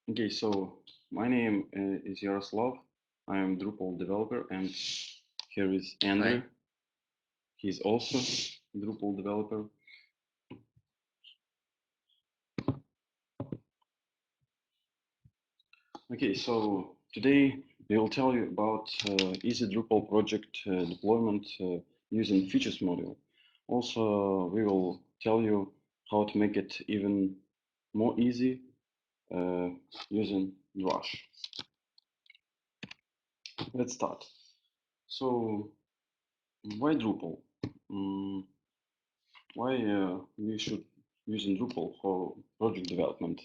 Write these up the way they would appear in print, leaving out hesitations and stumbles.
Okay, so my name is Yaroslav. I am Drupal developer, and here is Andrew. Hi. He's also Drupal developer. Okay, so today we will tell you about easy Drupal project deployment using features module. Also, we will tell you how to make it even more easy uh, using Drush. Let's start. So, why Drupal? Mm, why we should using Drupal for project development?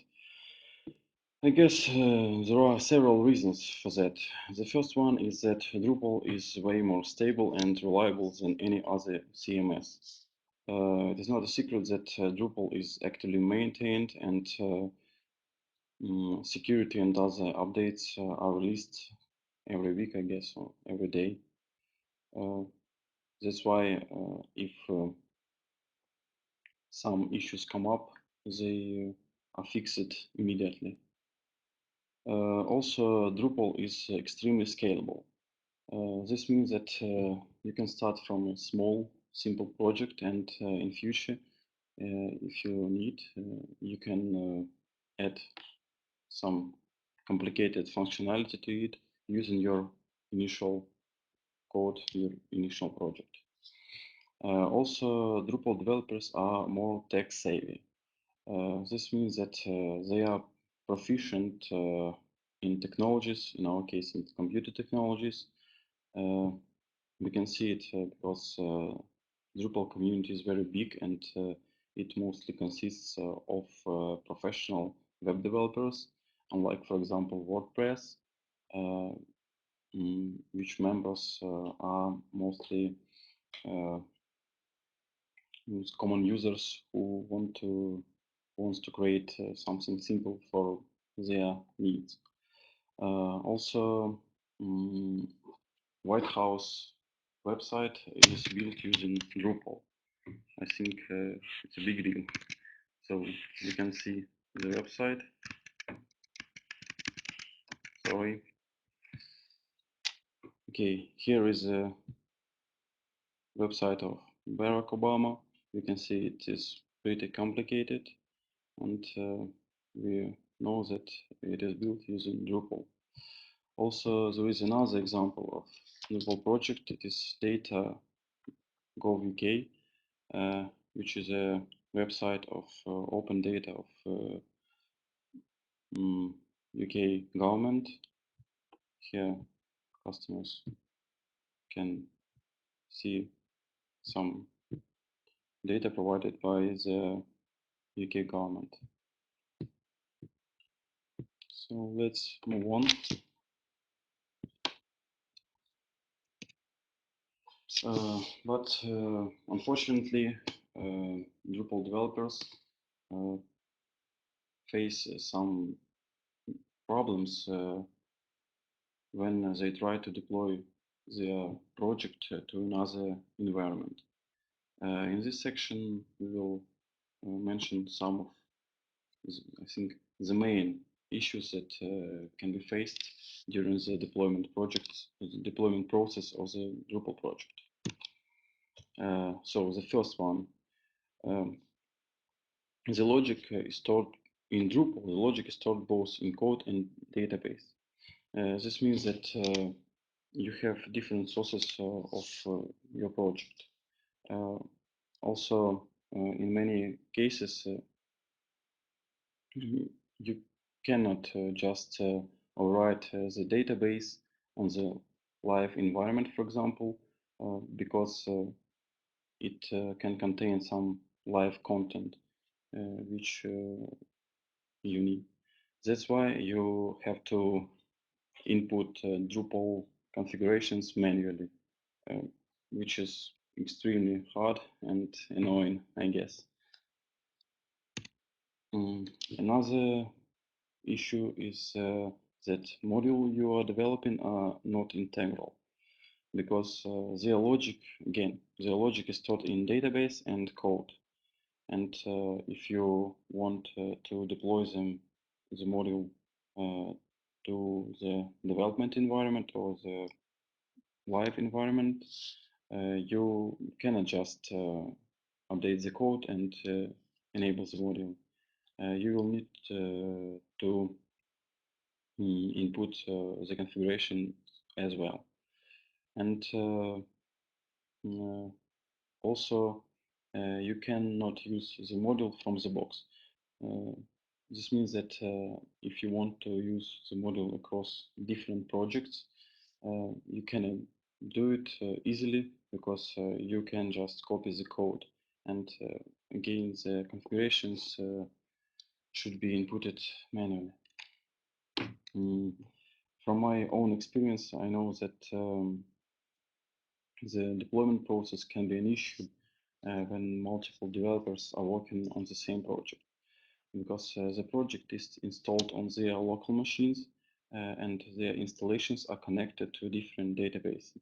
I guess there are several reasons for that. The first one is that Drupal is way more stable and reliable than any other CMS. It is not a secret that Drupal is actively maintained and security and other updates are released every week, I guess, or every day. Uh, that's why if some issues come up, they are fixed immediately. Also, Drupal is extremely scalable. This means that you can start from a small, simple project, and in future, if you need, you can add some complicated functionality to it using your initial code, your initial project. Also, Drupal developers are more tech savvy. This means that they are proficient in technologies, in our case, in computer technologies. Uh, we can see it because Drupal community is very big and it mostly consists of professional web developers, unlike, for example, WordPress, uh, which members are mostly uh, common users who wants to create something simple for their needs. Also, um, White House website is built using Drupal. I think it's a big deal. So you can see the website. Sorry. Okay, here is a website of Barack Obama. You can see it is pretty complicated, and we know that it is built using Drupal. Also, there is another example of Drupal project. It is data.gov.uk, which is a website of open data of UK government. Here, customers can see some data provided by the UK government. So let's move on. But unfortunately, Drupal developers uh, face some problems when they try to deploy their project to another environment. In this section, we will mention some of, I think, the main issues that can be faced during the deployment process of the Drupal project. So the first one, um, the logic is stored in Drupal. The logic is stored both in code and database. This means that you have different sources of your project. Uh, Also, in many cases, you cannot just overwrite the database on the live environment, for example, because it can contain some live content which you need. That's why you have to input Drupal configurations manually, uh, which is extremely hard and annoying, I guess. Another issue is that module you are developing are not integral because their logic is stored in database and code. And if you want to deploy them, the module to the development environment or the live environment, you cannot just update the code and enable the module. You will need to input the configuration as well. And also, you cannot use the module from the box. This means that if you want to use the module across different projects, you can do it easily because you can just copy the code, and again the configurations should be inputted manually. From my own experience, I know that the deployment process can be an issue when multiple developers are working on the same project, because the project is installed on their local machines and their installations are connected to different databases.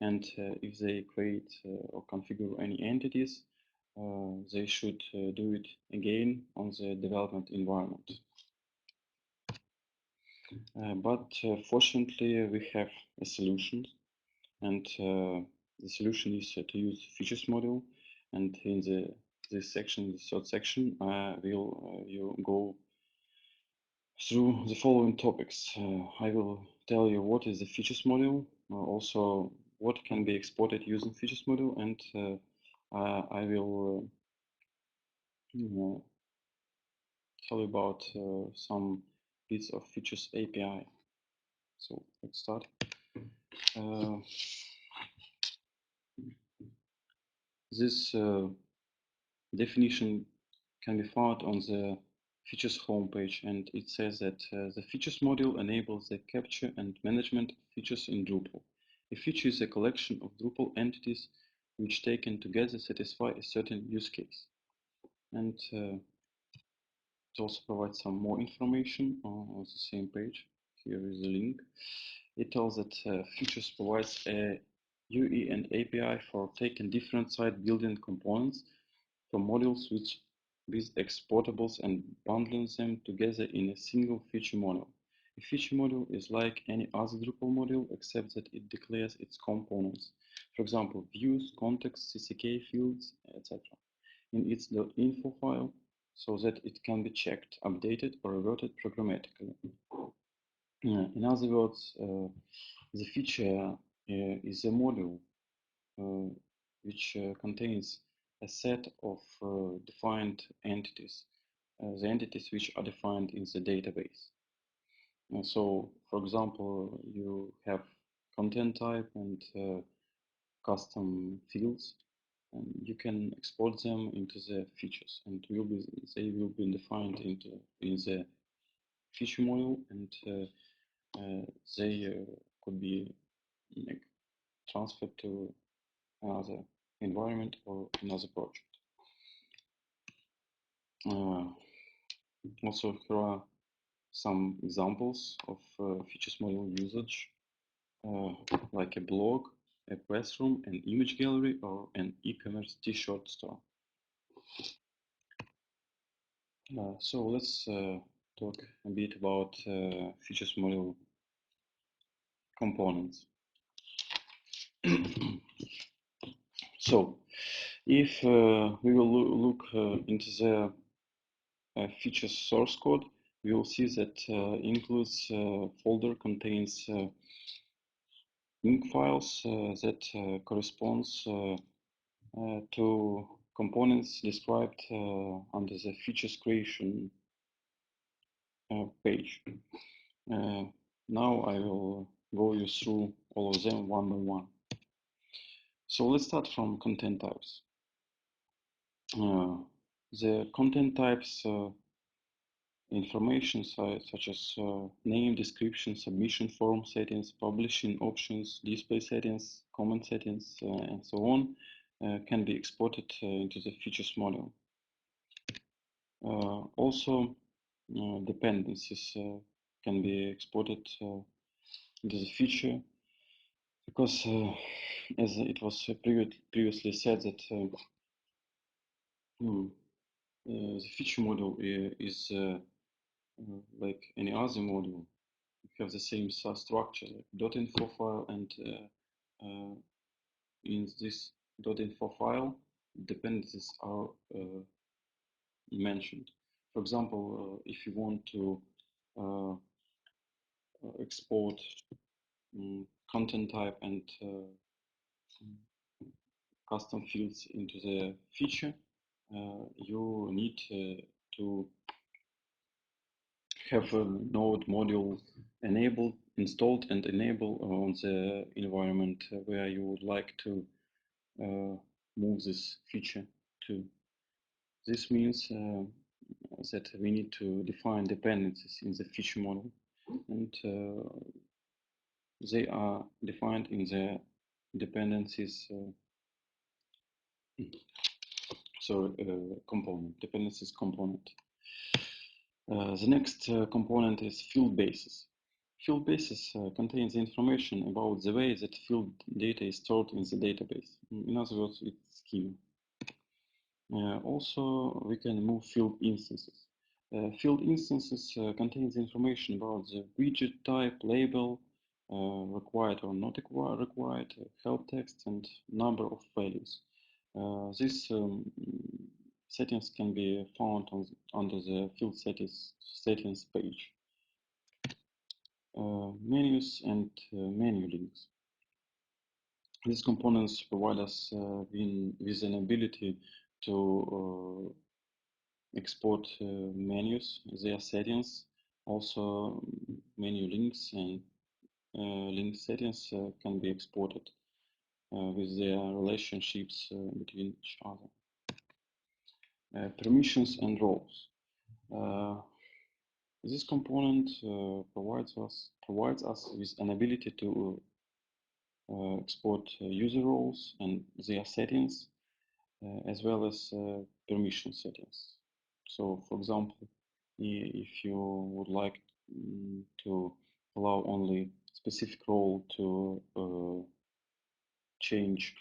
And if they create or configure any entities, they should do it again on the development environment. But fortunately, we have a solution, and the solution is to use features module. And in this section, the third section, will you go through the following topics. I will tell you what is the features module, also what can be exported using features module, and I will tell you about some bits of features API. So let's start. This definition can be found on the features homepage, and it says that the features module enables the capture and management of features in Drupal. A feature is a collection of Drupal entities which taken together satisfy a certain use case. And it also provides some more information on the same page. Here is the link. It tells that features provides a UE and API for taking different site building components from modules with exportables and bundling them together in a single feature module. A feature module is like any other Drupal module except that it declares its components, for example, views, context, CCK fields, etc., in its .info file, so that it can be checked, updated, or reverted programmatically. In other words, the feature is a module which contains a set of defined entities, the entities which are defined in the database. So, for example, you have content type and custom fields, and you can export them into the features, and they will be defined in the feature module, and they could be like, transferred to another environment or another project. Also, here are some examples of features module usage, like a blog, a press room, an image gallery, or an e-commerce t-shirt store. So let's talk a bit about features module components. So if we will look into the features source code, we will see that includes folder contains link files that corresponds to components described under the features creation page. Now I will go you through all of them one by one. So let's start from content types. The content types information such as name, description, submission form settings, publishing options, display settings, comment settings, and so on can be exported into the features module. Also, dependencies can be exported into the feature because, as it was previously said, that the feature module is like any other module. You have the same structure, like .info file, and in this .info file, dependencies are mentioned. For example, if you want to export content type and custom fields into the feature, you need to have a node module installed and enabled on the environment where you would like to move this feature to. This means that we need to define dependencies in the feature model, and they are defined in the dependencies dependencies component. The next component is field bases. Field bases contains information about the way that field data is stored in the database. In other words, it's schema. Also, we can move field instances. Field instances contains information about the widget type, label, required or not required, help text, and number of values. These settings can be found under the field settings page. Menus and menu links. These components provide us with an ability to export menus, their settings, also menu links and link settings can be exported with their relationships between each other. Permissions and roles. This component provides us with an ability to export user roles and their settings, as well as permission settings. So, for example, if you would like to allow only specific role to change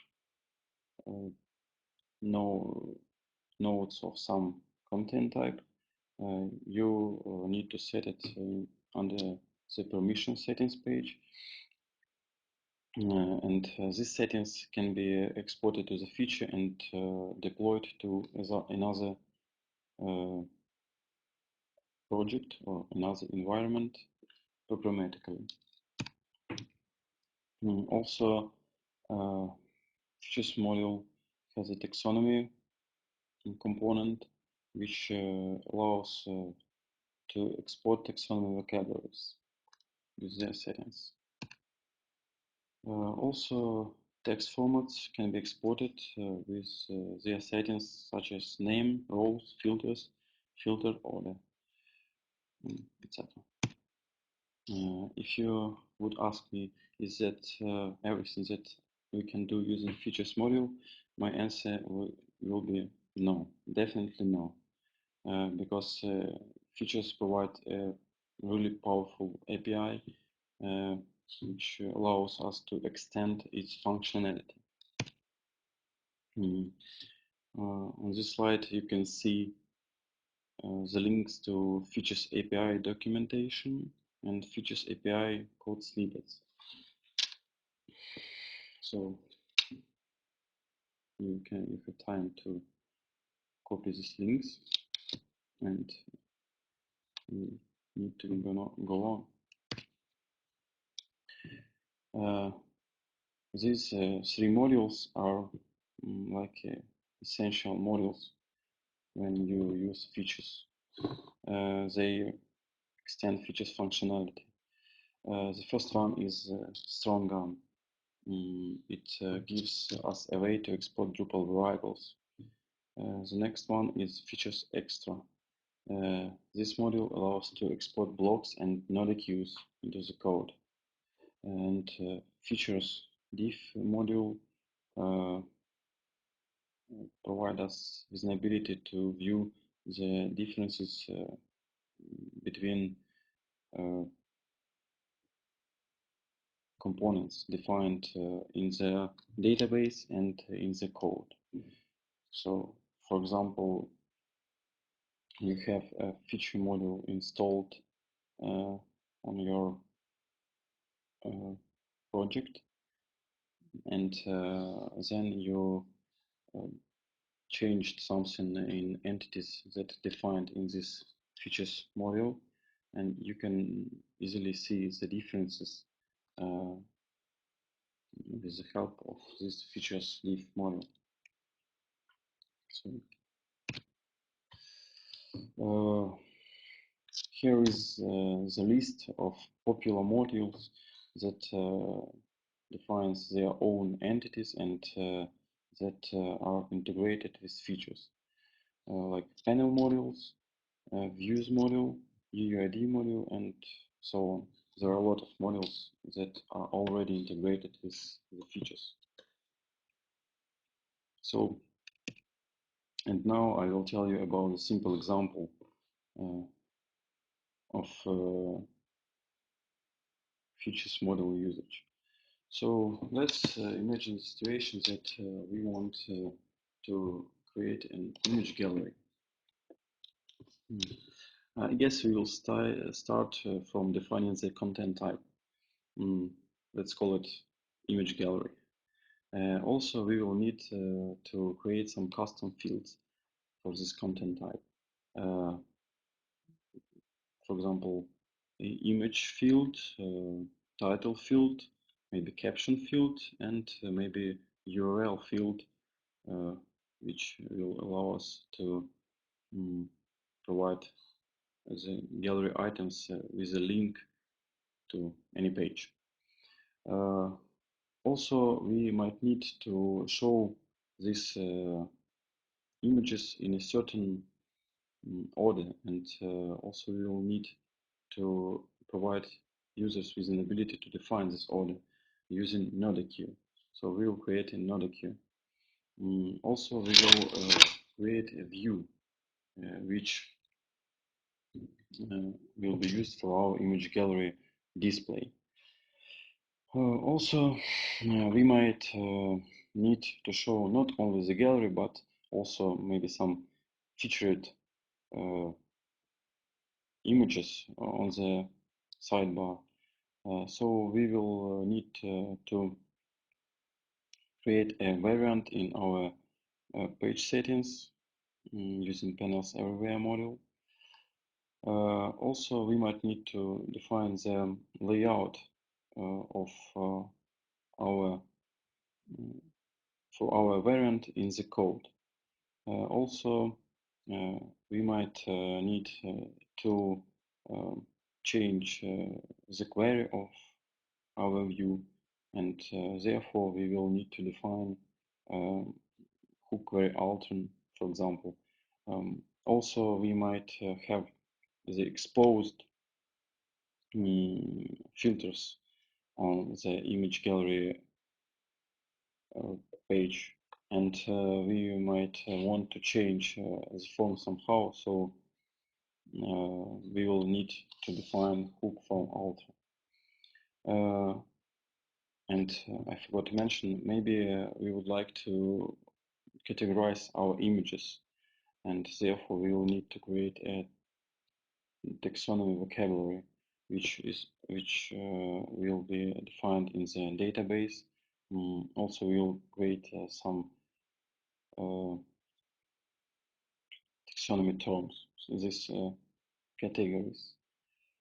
nodes of some content type, you need to set it under the permission settings page. And these settings can be exported to the feature and deployed to another project or another environment programmatically. Also, features module has a taxonomy component which allows to export taxonomy vocabularies with their settings. Also, text formats can be exported with their settings such as name, roles, filters, filter order, etc. If you would ask me, is that everything that we can do using features module, my answer will be no, definitely no, because features provide a really powerful API which allows us to extend its functionality. On this slide, you can see the links to Features API documentation and Features API code snippets. So you have time to copy these links, and you need to go on. These three modules are like essential modules when you use features. They extend features functionality. The first one is strong GAN. It gives us a way to export Drupal variables. The next one is Features Extra. This module allows to export blocks and node queues into the code. And Features Diff module provide us with an ability to view the differences between components defined in the database and in the code. So, for example, you have a feature module installed on your project, and then you changed something in entities that defined in this features module, and you can easily see the differences with the help of this features diff module. So here is the list of popular modules that defines their own entities and that are integrated with features, like panel modules, views module, UUID module, and so on. There are a lot of modules that are already integrated with the features. So, and now I will tell you about a simple example of features model usage. So let's imagine the situation that we want to create an image gallery. I guess we will start from defining the content type. Let's call it image gallery. Also, we will need to create some custom fields for this content type. For example, image field, title field, maybe caption field, and maybe URL field, which will allow us to provide the gallery items with a link to any page. Also, we might need to show these images in a certain order, and also we will need to provide users with an ability to define this order using node queue. So we will create a node queue. Also, we will create a view which will be used for our image gallery display. Also, we might need to show not only the gallery, but also maybe some featured images on the sidebar. So we will need to create a variant in our page settings using panels everywhere module. Also, we might need to define the layout of our for our variant in the code. Also, we might need to change the query of our view, and therefore we will need to define hook query altern, for example. Also, we might have the exposed filters on the image gallery page, and we might want to change the form somehow, so we will need to define hook form alter. And I forgot to mention, maybe we would like to categorize our images, and therefore we will need to create a taxonomy vocabulary which will be defined in the database. Also, we'll create some taxonomy terms, so these categories.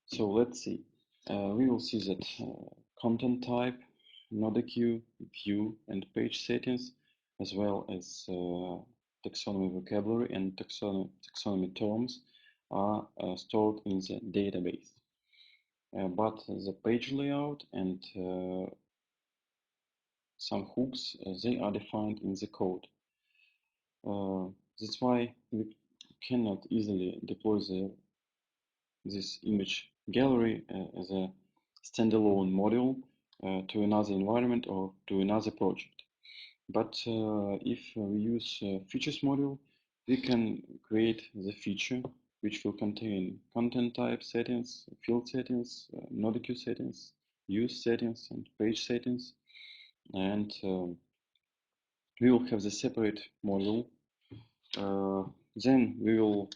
So let's see. We will see that content type, node queue, view, and page settings, as well as taxonomy vocabulary and taxonomy terms are stored in the database. But the page layout and some hooks, they are defined in the code. That's why we cannot easily deploy this image gallery as a standalone module to another environment or to another project. But if we use features module, we can create the feature which will contain content type settings, field settings, node queue settings, use settings, and page settings. And we will have the separate module. Then we will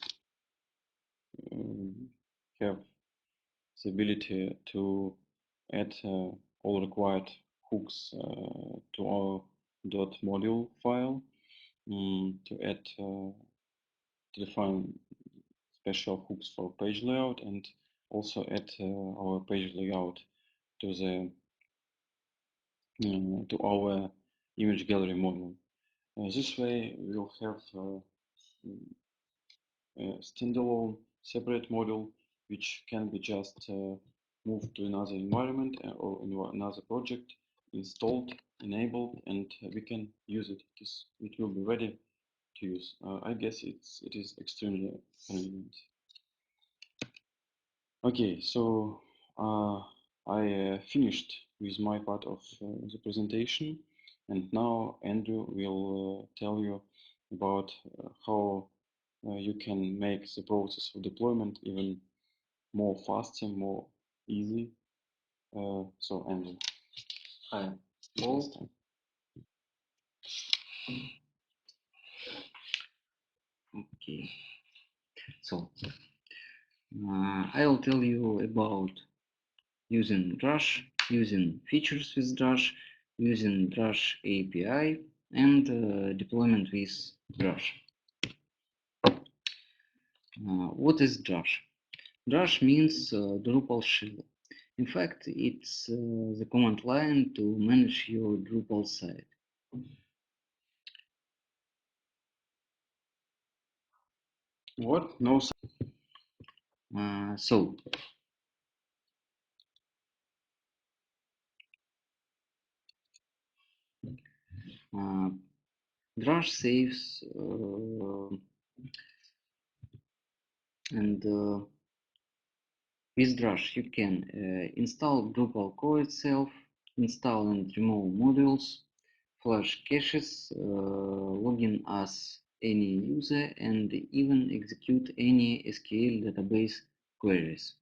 have the ability to add all required hooks to our .module file, to add to define special hooks for page layout, and also add our page layout to the to our image gallery model. This way, we'll have a standalone separate module which can be just moved to another environment or another project, installed, enabled, and we can use it. It will be ready to use. I guess it is extremely convenient. Okay, so I finished with my part of the presentation, and now Andrew will tell you about how you can make the process of deployment even more faster, more easy. So Andrew, Hi, all. Okay, so I'll tell you about using Drush, using features with Drush, using Drush API, and deployment with Drush. What is Drush? Drush means Drupal shell. In fact, it's the command line to manage your Drupal site. What? No. So Drush saves and with Drush you can install Drupal core itself, install and remove modules, flash caches, login as any user, and even execute any SQL database queries.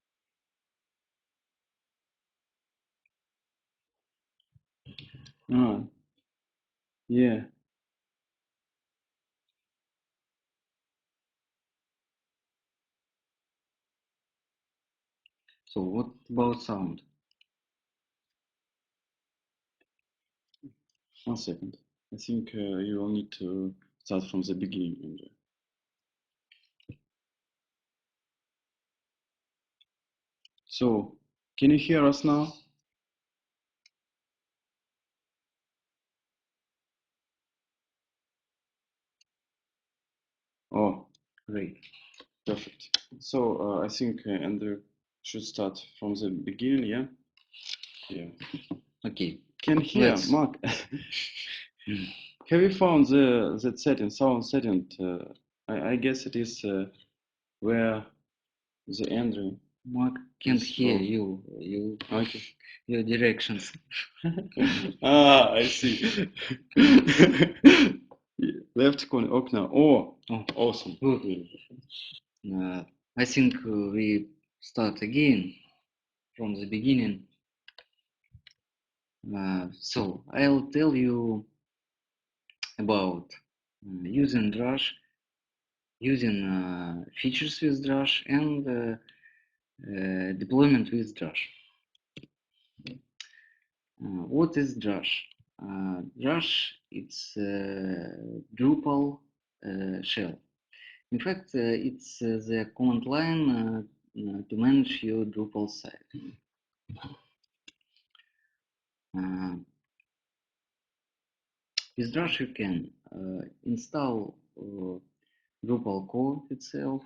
Yeah. So what about sound? 1 second. I think you will need to start from the beginning, Andrew. So, can you hear us now? Oh, Great. perfect. So, I think Andrew should start from the beginning, yeah? Yeah. Okay. Can hear, Mark. Have you found that setting, sound setting? I guess it is where the Andrew. Mark can't hear you. Okay. Your directions. I see. Left corner, окна. Oh, awesome. Good. I think we start again from the beginning. So I'll tell you about using Drush, using features with Drush, and deployment with Drush. What is Drush? Drush, it's Drupal shell. In fact, it's the command line to manage your Drupal site. With Drush, you can install Drupal core itself,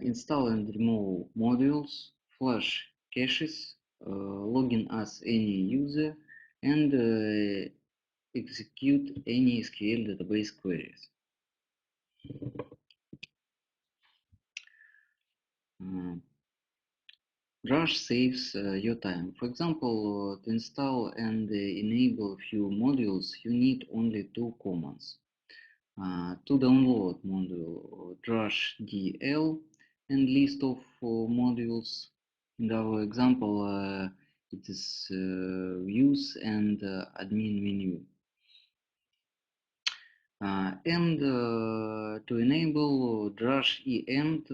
install and remove modules, flash caches, login as any user, and execute any SQL database queries. Drush saves your time. For example, to install and enable a few modules, you need only 2 commands. To download module drush dl and list of modules. In our example, it is views and admin menu. And to enable Drush end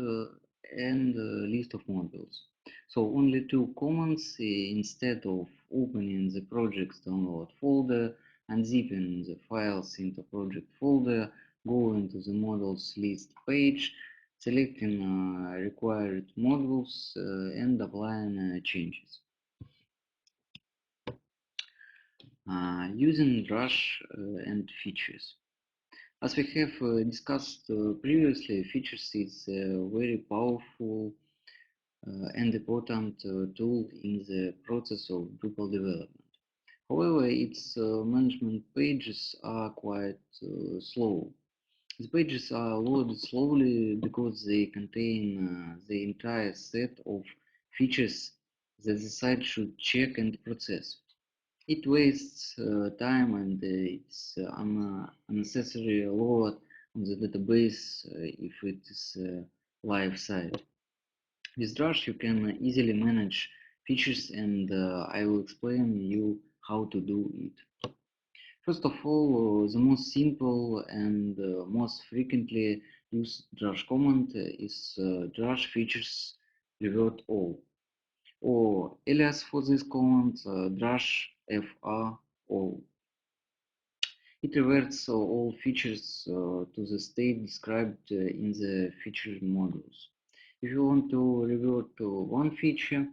and list of modules. So only two commands instead of opening the project's download folder, unzipping the files into project folder, go into the modules list page, selecting required modules and applying changes. Using Drush and features. As we have discussed previously, Features is a very powerful and important tool in the process of Drupal development. However, its management pages are quite slow. The pages are loaded slowly because they contain the entire set of features that the site should check and process. It wastes time and it's unnecessary load on the database if it is a live site. With Drush you can easily manage features and I will explain you how to do it. First of all, the most simple and most frequently used Drush command is Drush features revert all, or alias for this command Drush fr all. It reverts all features to the state described in the feature modules. If you want to revert to one feature,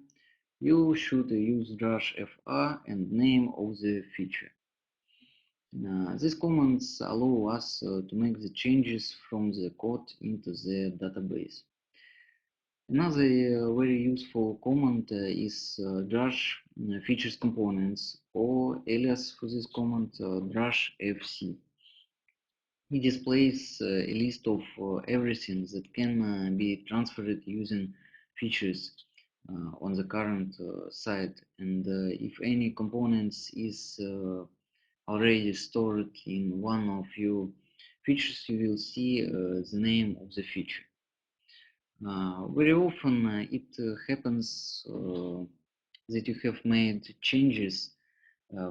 you should use drush fr and name of the feature. These commands allow us to make the changes from the code into the database. Another very useful command is drush features components, or alias for this command drush fc. It displays a list of everything that can be transferred using features on the current site, and if any components is already stored in one of your features, you will see the name of the feature. Very often it happens that you have made changes,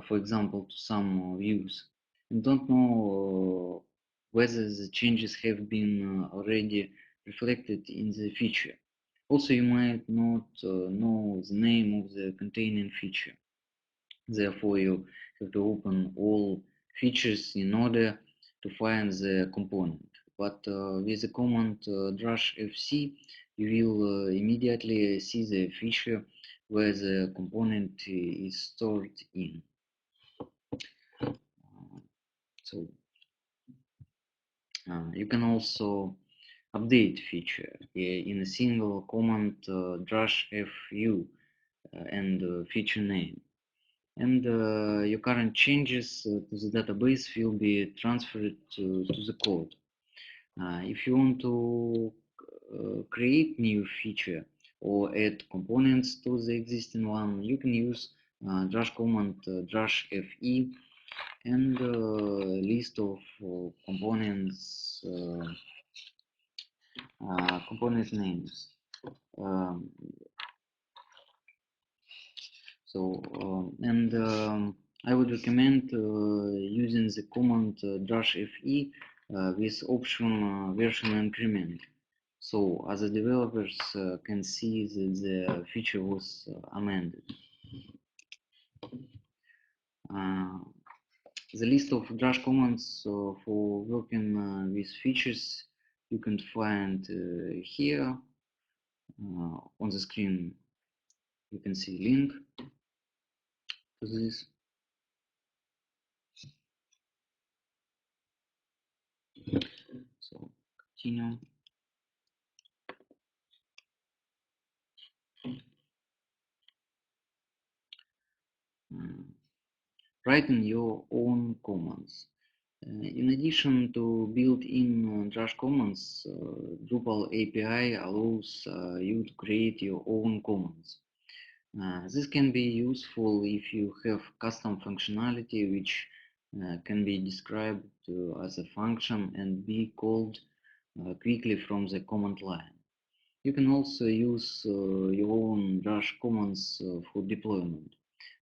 for example, to some views, and don't know whether the changes have been already reflected in the feature. Also, you might not know the name of the containing feature. Therefore, you have to open all features in order to find the component. But with the command drush fc, you will immediately see the feature where the component is stored in. So you can also update feature in a single command drush fu and feature name. And your current changes to the database will be transferred to the code. If you want to create new feature or add components to the existing one, you can use drush command drush fe and list of components component names. Um, I would recommend using the command drush fe with option version increment, so other developers can see that the feature was amended. The list of drush commands for working with features you can find here on the screen. You can see link to this. So continue. Writing your own commands. In addition to built-in Drush commands, Drupal API allows you to create your own commands. This can be useful if you have custom functionality which can be described as a function and be called quickly from the command line. You can also use your own Drush commands for deployment.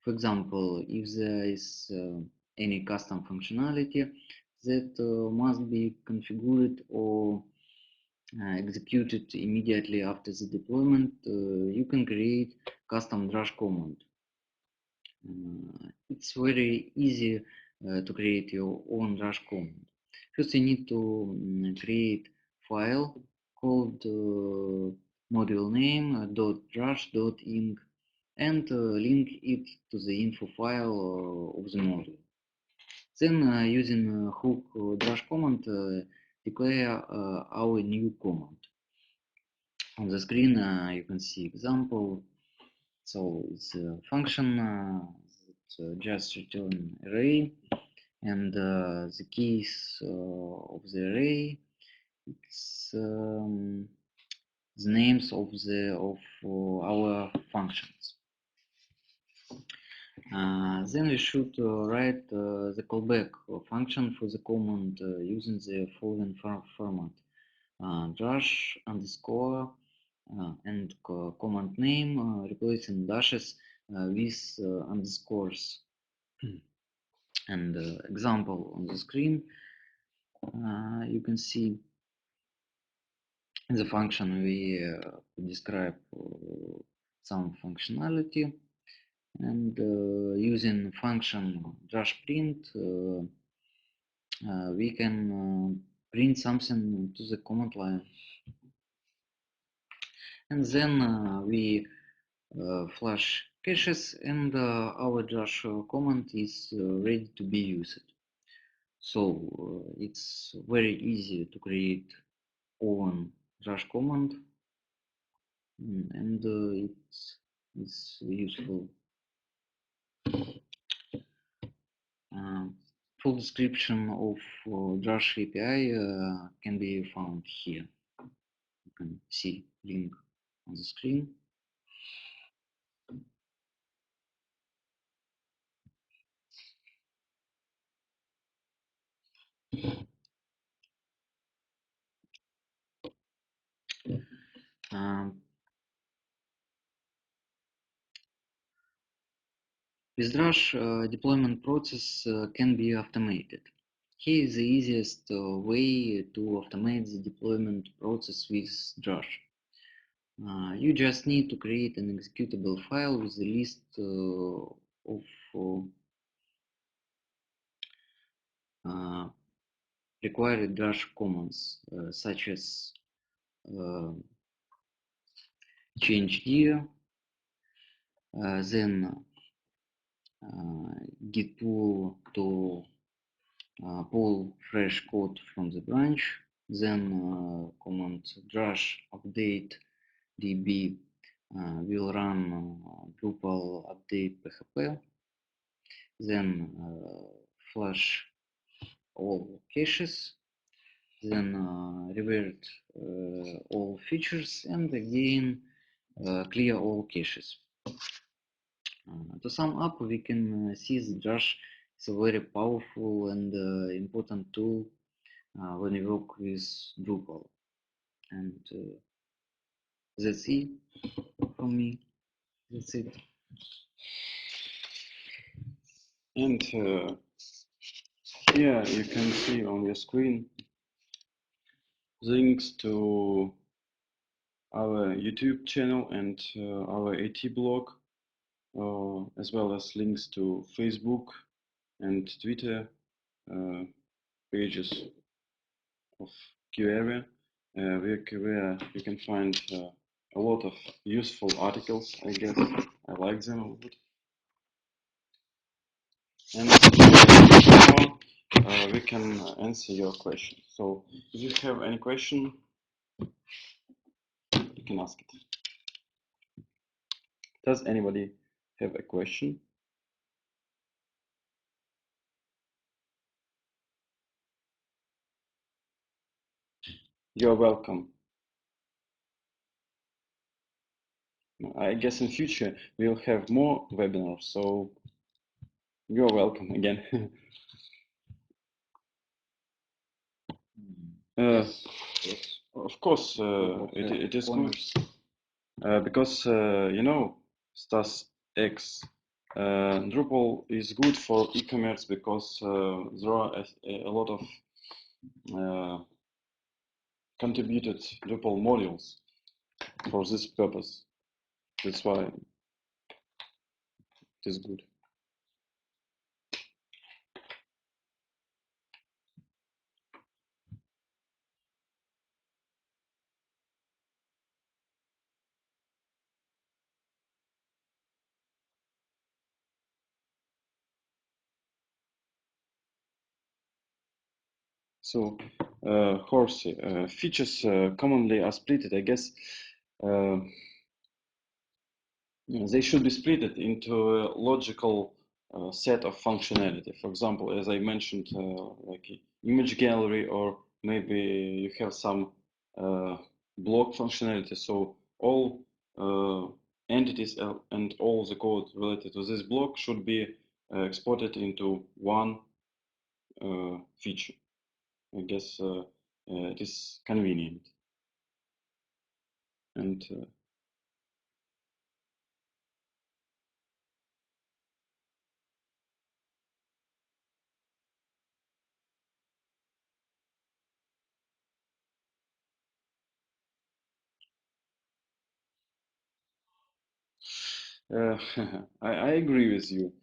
For example, if there is any custom functionality that must be configured or executed immediately after the deployment, you can create custom Drush command. It's very easy to create your own Drush command. First, you need to create file called module name .drush.inc and link it to the info file of the module. Then, using hook drush command, declare our new command. On the screen, you can see example. So it's a function that just return array, and the keys of the array, it's the names of our functions. Then we should write the callback function for the command using the following format: drush underscore and command name, replacing dashes with underscores. And example on the screen, you can see in the function we describe some functionality, and using function drush print we can print something to the command line, and then we flush caches, and our drush command is ready to be used. So it's very easy to create own drush command, and it's useful. Full description of Drush API can be found here. You can see link on the screen. With Drush, deployment process can be automated. Here is the easiest way to automate the deployment process with Drush. You just need to create an executable file with a list of required Drush commands, such as change here, then git pull to pull fresh code from the branch, then command drush update db will run Drupal update php, then flush all caches, then revert all features, and again clear all caches. To sum up, we can see that Drush is a very powerful and important tool when you work with Drupal. And that's it from me. That's it. And here you can see on your screen links to our YouTube channel and our AT blog, as well as links to Facebook and Twitter pages of QArea, where you can find a lot of useful articles, I guess. I like them a lot. And now we can answer your question. So if you have any question, you can ask it. Does anybody have a question? You're welcome. I guess in future we'll have more webinars, so you're welcome again. Yes. Of course, it is good because you know Stas X Drupal is good for e-commerce because there are a lot of contributed Drupal modules for this purpose. That's why it is good. So, Horsey, features commonly are splitted, I guess. They should be split into a logical set of functionality. For example, as I mentioned, like image gallery, or maybe you have some block functionality. So all entities and all the code related to this block should be exported into one feature. I guess it is convenient. And I agree with you.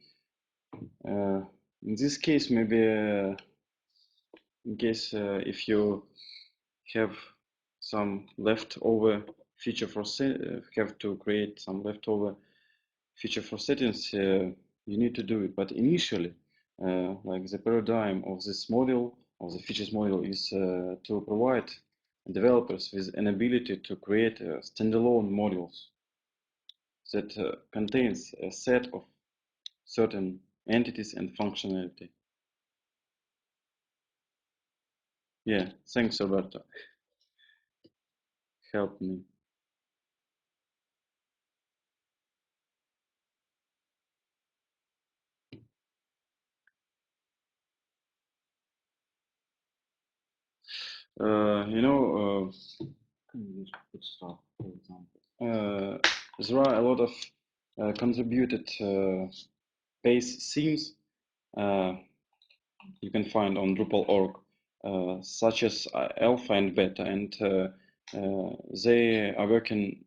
In this case, maybe in case if you have some leftover feature for have to create some leftover feature for settings, you need to do it. But initially, like the paradigm of this module, of the features module, is to provide developers with an ability to create standalone modules that contains a set of certain entities and functionality. Yeah, thanks, Roberto. Help me. You know, there are a lot of contributed base themes you can find on Drupal.org, such as alpha and beta, and they are working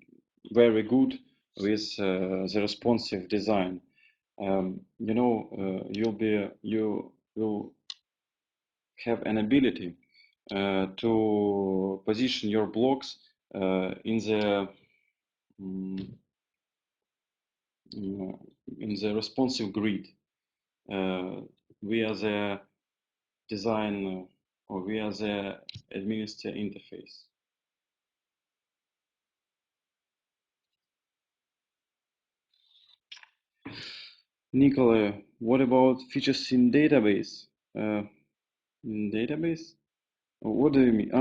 very good with the responsive design. You know, you will have an ability to position your blocks in the responsive grid via the design or via the administer interface. Nicola, what about features in database? In database? What do you mean?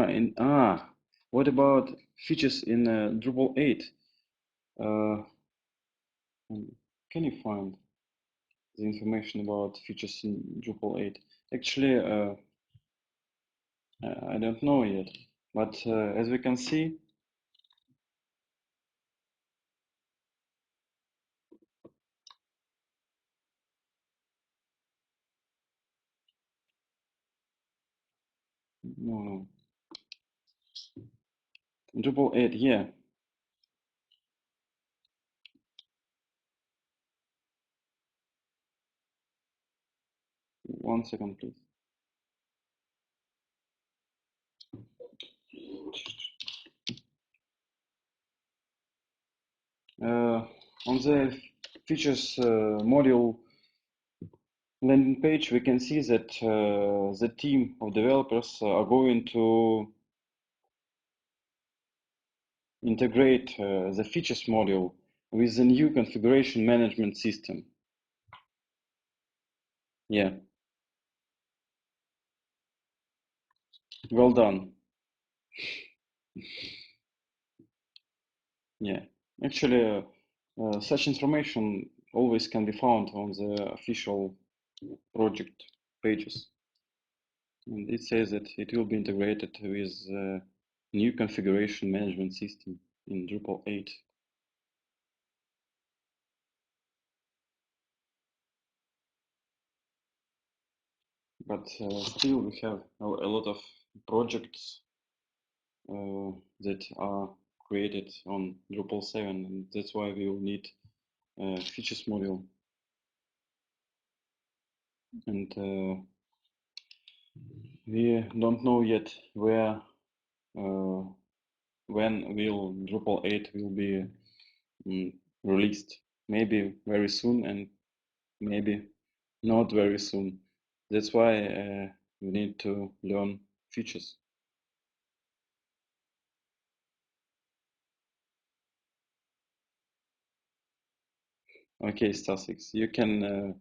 What about features in Drupal 8? Can you find the information about features in Drupal 8? Actually, I don't know yet, but as we can see, no, Drupal 8, yeah. 1 second, please. On the features module landing page, we can see that the team of developers are going to integrate the features module with the new configuration management system. Yeah. Well done. Yeah. Actually, such information always can be found on the official project pages. And it says that it will be integrated with new configuration management system in Drupal 8. but still we have a lot of projects that are created on Drupal 7, and that's why we will need features module. And we don't know yet where, when will Drupal 8 will be released. Maybe very soon, and maybe not very soon. That's why we need to learn features. Okay, Stasix, you can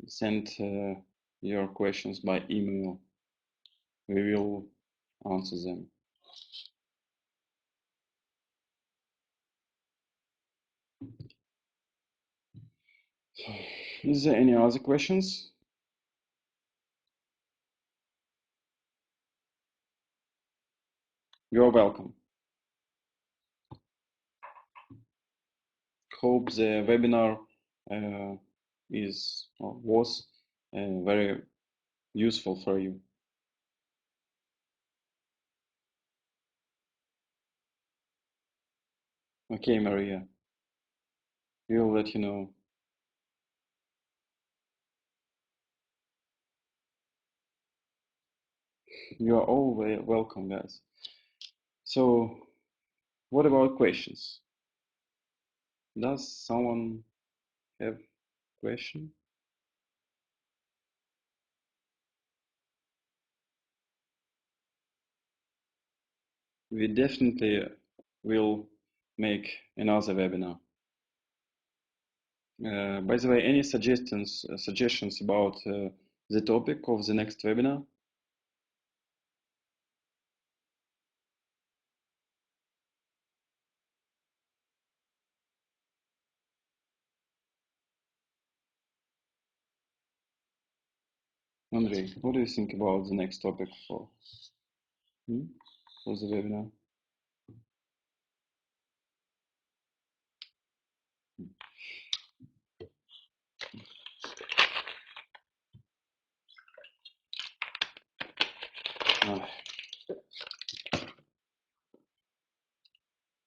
send your questions by email. We will answer them. Is there any other questions? You're welcome. Hope the webinar is or was very useful for you. Okay, Maria, we will let you know. You are all welcome, guys. So, what about questions? Does someone have question? We definitely will make another webinar. By the way, any suggestions about the topic of the next webinar? Andrei, what do you think about the next topic for the webinar?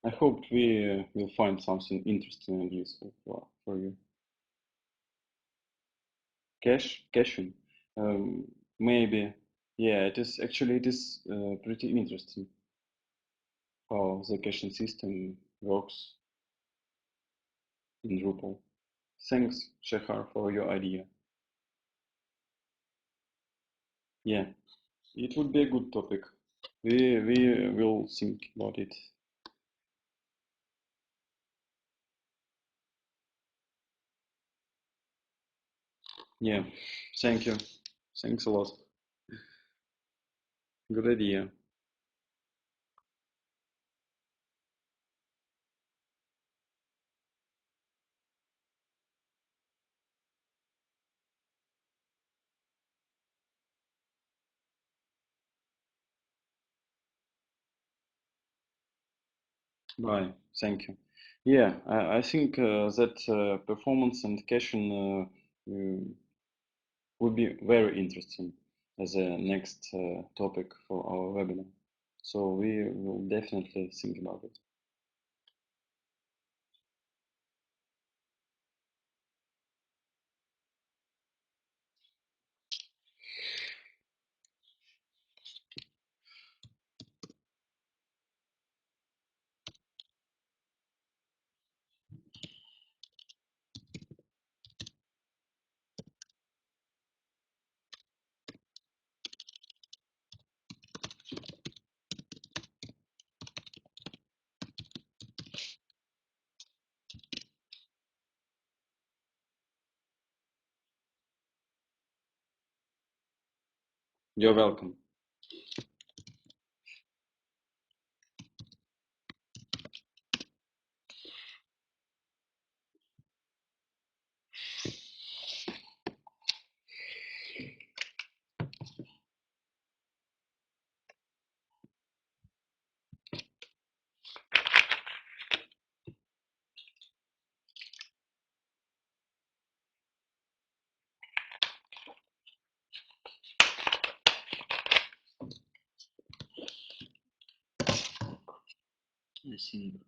I hope we will find something interesting and useful for you. Caching, maybe. Yeah, it is actually pretty interesting how the caching system works in Drupal. Thanks, Shehar, for your idea. Yeah, it would be a good topic. We will think about it. Yeah, thank you. Thanks a lot. Good idea. Bye. Thank you. Yeah, I think that performance and caching would be very interesting as a next topic for our webinar. So we will definitely think about it. You're welcome. everything